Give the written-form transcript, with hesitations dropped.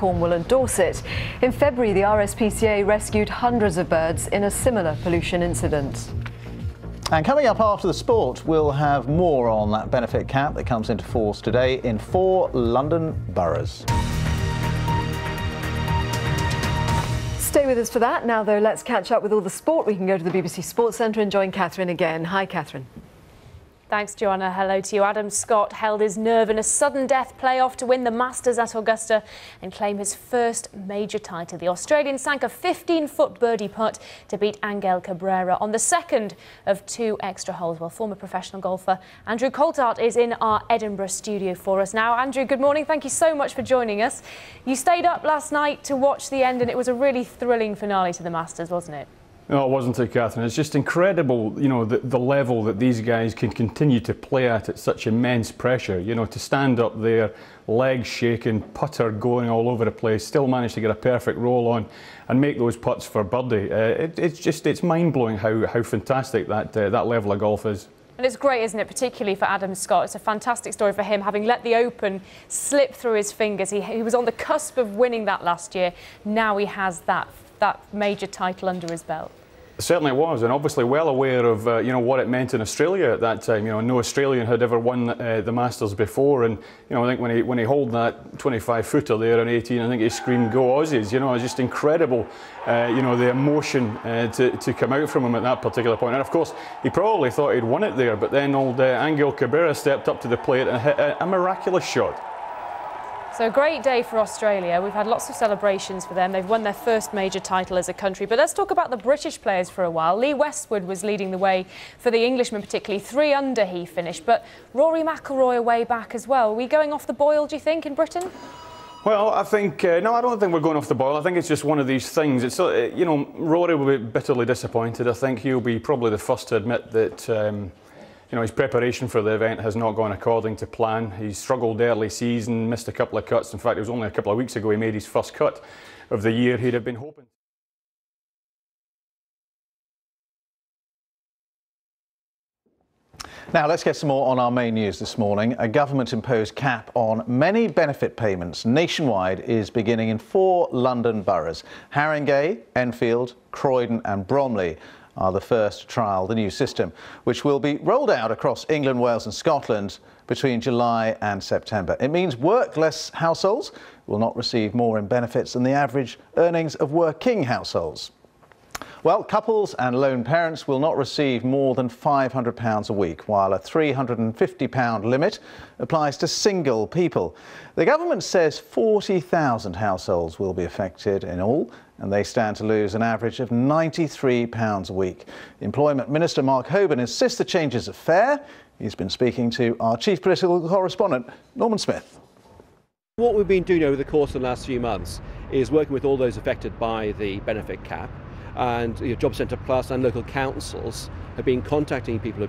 Cornwall and Dorset. In February, the RSPCA rescued hundreds of birds in a similar pollution incident. And coming up after the sport, we'll have more on that benefit cap that comes into force today in 4 London boroughs. Stay with us for that. Now, though, let's catch up with all the sport. We can go to the BBC Sports Centre and join Catherine again. Hi, Catherine. Thanks, Joanna. Hello to you. Adam Scott held his nerve in a sudden death playoff to win the Masters at Augusta and claim his first major title. The Australian sank a 15-foot birdie putt to beat Angel Cabrera on the second of 2 extra holes. Well, former professional golfer Andrew Coltart is in our Edinburgh studio for us now. Andrew, good morning. Thank you so much for joining us. You stayed up last night to watch the end, and it was a really thrilling finale to the Masters, wasn't it? No, it wasn't it, Catherine. It's just incredible, you know, the level that these guys can continue to play at such immense pressure. You know, to stand up there, legs shaking, putter going all over the place, still manage to get a perfect roll on and make those putts for birdie. It's mind-blowing how fantastic that level of golf is. And it's great, isn't it, particularly for Adam Scott. It's a fantastic story for him, having let the Open slip through his fingers. He was on the cusp of winning that last year. Now he has that major title under his belt. Certainly was, and obviously well aware of you know, what it meant in Australia at that time. You know, no Australian had ever won the Masters before, and you know, I think when he held that 25-footer there on 18, I think he screamed "Go Aussies!" You know, it's just incredible. You know, the emotion to come out from him at that particular point. And of course, he probably thought he'd won it there, but then old Angel Cabrera stepped up to the plate and hit a miraculous shot. So a great day for Australia. We've had lots of celebrations for them. They've won their first major title as a country. But let's talk about the British players for a while. Lee Westwood was leading the way for the Englishman, particularly 3 under he finished. But Rory McIlroy away back as well. Are we going off the boil, do you think, in Britain? Well, I think, no, I don't think we're going off the boil. I think it's just one of these things. It's, you know, Rory will be bitterly disappointed. I think he'll be probably the first to admit that you know, his preparation for the event has not gone according to plan. He struggled early season, missed a couple of cuts. In fact, it was only a couple of weeks ago he made his first cut of the year. He'd have been hoping. Now let's get some more on our main news this morning. A government-imposed cap on many benefit payments nationwide is beginning in 4 London boroughs. Haringey, Enfield, Croydon and Bromley are the first to trial the new system, which will be rolled out across England, Wales and Scotland between July and September. It means workless households will not receive more in benefits than the average earnings of working households. Well, couples and lone parents will not receive more than £500 a week, while a £350 limit applies to single people. The government says 40,000 households will be affected in all, and they stand to lose an average of £93 a week. Employment Minister Mark Hoban insists the changes are fair. He's been speaking to our chief political correspondent, Norman Smith. What we've been doing over the course of the last few months is working with all those affected by the benefit cap, and Job Centre Plus and local councils have been contacting people